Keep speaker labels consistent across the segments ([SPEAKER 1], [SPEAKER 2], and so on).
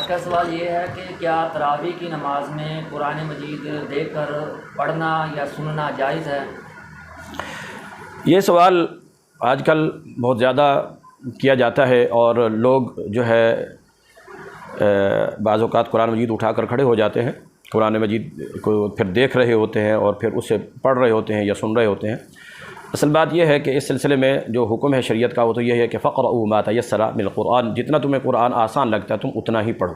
[SPEAKER 1] کا سوال یہ ہے کہ کیا تراویح کی نماز میں قرآن مجید دیکھ کر پڑھنا یا سننا جائز ہے؟
[SPEAKER 2] یہ سوال آج کل بہت زیادہ کیا جاتا ہے، اور لوگ جو ہے بعض اوقات قرآن مجید اٹھا کر کھڑے ہو جاتے ہیں، قرآن مجید کو پھر دیکھ رہے ہوتے ہیں اور پھر اسے پڑھ رہے ہوتے ہیں یا سن رہے ہوتے ہیں۔ اصل بات یہ ہے کہ اس سلسلے میں جو حکم ہے شریعت کا وہ تو یہ ہے کہ فقرؤوا ما تیسر من القرآن، جتنا تمہیں قرآن آسان لگتا ہے تم اتنا ہی پڑھو۔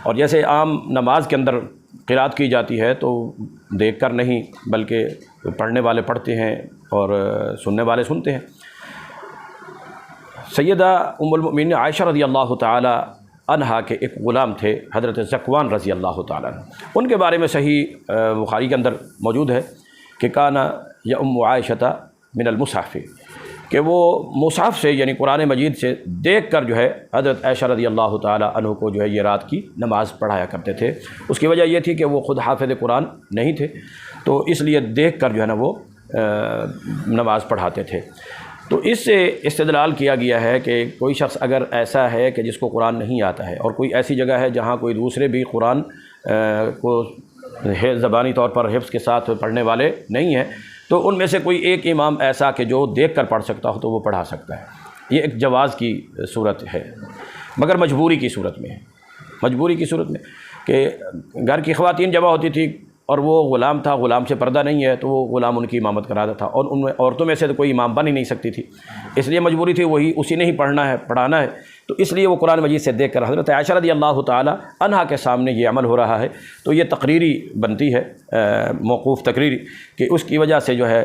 [SPEAKER 2] اور جیسے عام نماز کے اندر قرات کی جاتی ہے تو دیکھ کر نہیں بلکہ پڑھنے والے پڑھتے ہیں اور سننے والے سنتے ہیں۔ سیدہ ام المؤمنین عائشہ رضی اللہ تعالی عنہا کے ایک غلام تھے حضرت ذکوان رضی اللہ تعالیٰ عنہ، ان کے بارے میں صحیح بخاری کے اندر موجود ہے کہ کانا یؤم عائشۃ من المصحف، کہ وہ مصحف سے یعنی قرآن مجید سے دیکھ کر جو ہے حضرت عائشہ رضی اللہ تعالیٰ عنہ کو جو ہے یہ رات کی نماز پڑھایا کرتے تھے۔ اس کی وجہ یہ تھی کہ وہ خود حافظ قرآن نہیں تھے، تو اس لیے دیکھ کر جو ہے نا وہ نماز پڑھاتے تھے۔ تو اس سے استدلال کیا گیا ہے کہ کوئی شخص اگر ایسا ہے کہ جس کو قرآن نہیں آتا ہے اور کوئی ایسی جگہ ہے جہاں کوئی دوسرے بھی قرآن کو زبانی طور پر حفظ کے ساتھ پڑھنے والے نہیں ہیں، تو ان میں سے کوئی ایک امام ایسا کہ جو دیکھ کر پڑھ سکتا ہو تو وہ پڑھا سکتا ہے۔ یہ ایک جواز کی صورت ہے، مگر مجبوری کی صورت میں ہے، مجبوری کی صورت میں کہ گھر کی خواتین جمع ہوتی تھی اور وہ غلام تھا، غلام سے پردہ نہیں ہے تو وہ غلام ان کی امامت کراتا تھا، اور ان میں عورتوں میں سے تو کوئی امام بن ہی نہیں سکتی تھی، اس لیے مجبوری تھی وہی اسی نے ہی پڑھنا ہے پڑھانا ہے، تو اس لیے وہ قرآن مجید سے دیکھ کر حضرت عائشہ رضی اللہ تعالی عنہا کے سامنے یہ عمل ہو رہا ہے، تو یہ تقریری بنتی ہے، موقوف تقریری، کہ اس کی وجہ سے جو ہے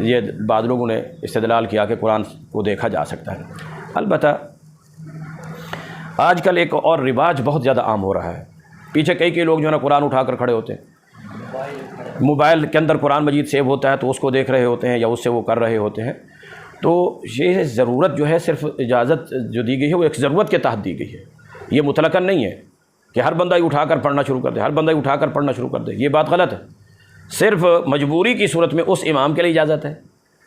[SPEAKER 2] یہ بعض لوگوں نے استدلال کیا کہ قرآن کو دیکھا جا سکتا ہے۔ البتہ آج کل ایک اور رواج بہت زیادہ عام ہو رہا ہے، پیچھے کئی لوگ جو ہے نا قرآن اٹھا کر کھڑے ہوتے ہیں، موبائل کے اندر قرآن مجید سیو ہوتا ہے تو اس کو دیکھ رہے ہوتے ہیں یا اس سے وہ کر رہے ہوتے ہیں۔ تو یہ ضرورت جو ہے صرف اجازت جو دی گئی ہے وہ ایک ضرورت کے تحت دی گئی ہے، یہ مطلقاً نہیں ہے کہ ہر بندہ ہی اٹھا کر پڑھنا شروع کر دے، ہر بندہ ہی اٹھا کر پڑھنا شروع کر دے، یہ بات غلط ہے۔ صرف مجبوری کی صورت میں اس امام کے لیے اجازت ہے،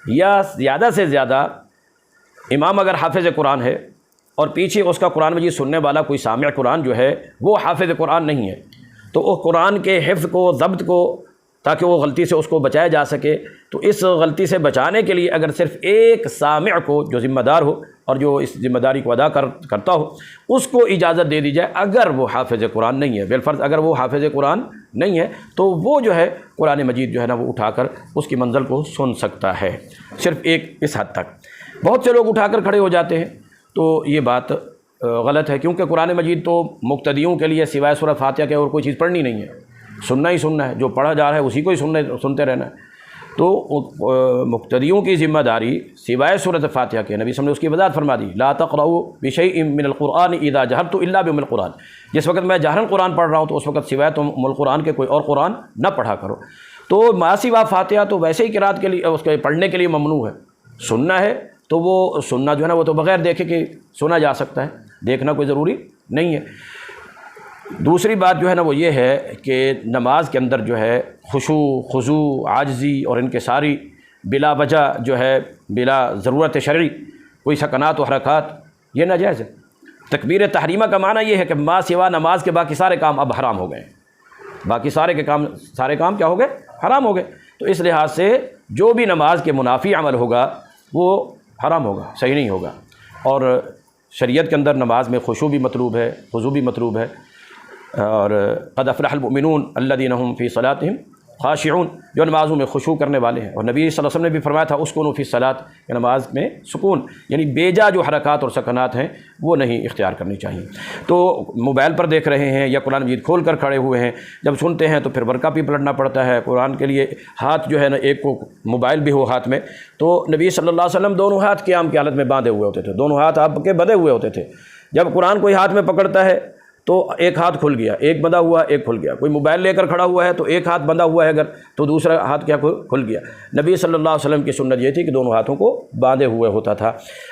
[SPEAKER 2] یا زیادہ سے زیادہ امام اگر حافظ قرآن ہے اور پیچھے اس کا قرآن مجید سننے والا کوئی سامع قرآن جو ہے وہ حافظ قرآن نہیں ہے، تو وہ قرآن کے حفظ کو ضبط کو تاکہ وہ غلطی سے اس کو بچایا جا سکے، تو اس غلطی سے بچانے کے لیے اگر صرف ایک سامع کو جو ذمہ دار ہو اور جو اس ذمہ داری کو ادا کرتا ہو اس کو اجازت دے دی جائے، اگر وہ حافظ قرآن نہیں ہے، بالفرض اگر وہ حافظ قرآن نہیں ہے تو وہ جو ہے قرآن مجید جو ہے نا وہ اٹھا کر اس کی منزل کو سن سکتا ہے، صرف ایک اس حد تک۔ بہت سے لوگ اٹھا کر کھڑے ہو جاتے ہیں تو یہ بات غلط ہے، کیونکہ قرآن مجید تو مقتدیوں کے لیے سوائے سورۃ فاتحہ کے اور کوئی چیز پڑھنی نہیں ہے، سننا ہی سننا ہے، جو پڑھا جا رہا ہے اسی کو ہی سنتے رہنا ہے۔ تو مقتدیوں کی ذمہ داری سوائے سورۃ فاتحہ کے، نبی صلی اللہ علیہ وسلم نے اس کی وضاحت فرما دی، لا تقرؤوا بشیء من القرآن اذا جہرت الا بام القرآن، جس وقت میں جہراً قرآن پڑھ رہا ہوں تو اس وقت سوائے تم ام القرآن کے کوئی اور قرآن نہ پڑھا کرو۔ تو ما سوا فاتحہ تو ویسے ہی قرات کے لیے اس کے پڑھنے کے لیے ممنوع ہے، سننا ہے تو وہ سننا جو ہے نا وہ تو بغیر دیکھے کہ سنا جا سکتا ہے، دیکھنا کوئی ضروری نہیں ہے۔ دوسری بات جو ہے نا وہ یہ ہے کہ نماز کے اندر جو ہے خضوع، عاجزی اور انکساری بلا وجہ جو ہے بلا ضرورت شرعی کوئی سکنات و حرکات یہ ناجائز ہے۔ تکبیر تحریمہ کا معنی یہ ہے کہ ما سوا نماز کے باقی سارے کام اب حرام ہو گئے ہیں، باقی سارے کام کیا ہو گئے؟ حرام ہو گئے۔ تو اس لحاظ سے جو بھی نماز کے منافی عمل ہوگا وہ حرام ہوگا، صحیح نہیں ہوگا۔ اور شریعت کے اندر نماز میں خشوع بھی مطلوب ہے، خضوع بھی مطلوب ہے، اور قد افلح المؤمنون الذین هم فی صلاتهم خاشعون، جو نمازوں میں خشوع کرنے والے ہیں۔ اور نبی صلی اللہ علیہ وسلم نے بھی فرمایا تھا اسکنوا فی الصلاۃ، کہ نماز میں سکون یعنی بیجا جو حرکات اور سکنات ہیں وہ نہیں اختیار کرنی چاہیے۔ تو موبائل پر دیکھ رہے ہیں یا قرآن مجید کھول کر کھڑے ہوئے ہیں، جب سنتے ہیں تو پھر ورقہ بھی پلٹنا پڑتا ہے قرآن کے لیے، ہاتھ جو ہے نا ایک کو موبائل بھی ہو ہاتھ میں، تو نبی صلی اللہ علیہ وسلم دونوں ہاتھ قیام کی حالت میں باندھے ہوئے ہوتے تھے، دونوں ہاتھ آپ کے بندھے ہوئے ہوتے تھے۔ جب قرآن کوئی ہاتھ میں پکڑتا ہے تو ایک ہاتھ کھل گیا، ایک بندھا ہوا ایک کھل گیا، کوئی موبائل لے کر کھڑا ہوا ہے تو ایک ہاتھ بندھا ہوا ہے اگر تو دوسرا ہاتھ کیا کھل گیا۔ نبی صلی اللہ علیہ وسلم کی سنت یہ تھی کہ دونوں ہاتھوں کو باندھے ہوئے ہوتا تھا۔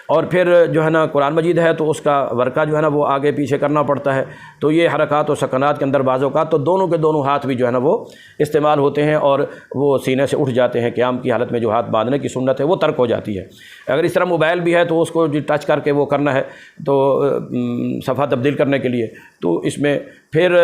[SPEAKER 2] اور پھر جو ہے نا قرآن مجید ہے تو اس کا ورقہ جو ہے نا وہ آگے پیچھے کرنا پڑتا ہے، تو یہ حرکات و سکنات کے اندر بعض اوقات تو دونوں کے دونوں ہاتھ بھی جو ہے نا وہ استعمال ہوتے ہیں اور وہ سینے سے اٹھ جاتے ہیں۔ قیام کی حالت میں جو ہاتھ باندھنے کی سنت ہے وہ ترک ہو جاتی ہے۔ اگر اس طرح موبائل بھی ہے تو اس کو ٹچ کر کے وہ کرنا ہے تو صفحہ تبدیل کرنے کے لیے، تو اس میں پھر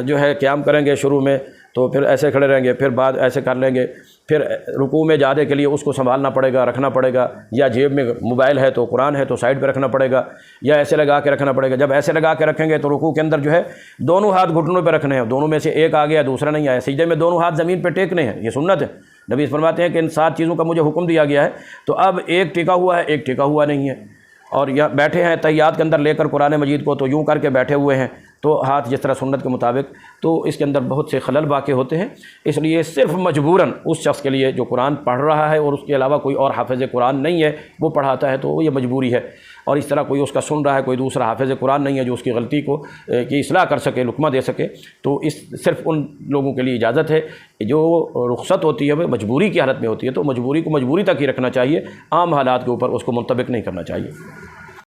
[SPEAKER 2] جو ہے قیام کریں گے شروع میں تو پھر ایسے کھڑے رہیں گے، پھر بعد ایسے کر لیں گے، پھر رکوع میں جانے کے لیے اس کو سنبھالنا پڑے گا، رکھنا پڑے گا، یا جیب میں موبائل ہے تو قرآن ہے تو سائڈ پہ رکھنا پڑے گا، یا ایسے لگا کے رکھنا پڑے گا۔ جب ایسے لگا کے رکھیں گے تو رکوع کے اندر جو ہے دونوں ہاتھ گھٹنوں پہ رکھنے ہیں، دونوں میں سے ایک آگے یا دوسرا نہیں آیا، سجدے میں دونوں ہاتھ زمین پہ ٹیکنے ہیں، یہ سنت ہے۔ نبی فرماتے ہیں کہ ان 7 چیزوں کا مجھے حکم دیا گیا ہے، تو اب ایک ٹکا ہوا ہے ایک ٹکا ہوا نہیں ہے، اور یا بیٹھے ہیں تحیات کے اندر لے کر قرآن مجید کو تو یوں کر کے بیٹھے ہوئے ہیں تو ہاتھ جس طرح سنت کے مطابق، تو اس کے اندر بہت سے خلل واقع ہوتے ہیں۔ اس لیے صرف مجبوراً اس شخص کے لیے جو قرآن پڑھ رہا ہے اور اس کے علاوہ کوئی اور حافظ قرآن نہیں ہے وہ پڑھاتا ہے تو یہ مجبوری ہے، اور اس طرح کوئی اس کا سن رہا ہے، کوئی دوسرا حافظ قرآن نہیں ہے جو اس کی غلطی کو کی اصلاح کر سکے، لقمہ دے سکے، تو اس صرف ان لوگوں کے لیے اجازت ہے۔ جو رخصت ہوتی ہے وہ مجبوری کی حالت میں ہوتی ہے، تو مجبوری کو مجبوری تک ہی رکھنا چاہیے، عام حالات کے اوپر اس کو منطبق نہیں کرنا چاہیے۔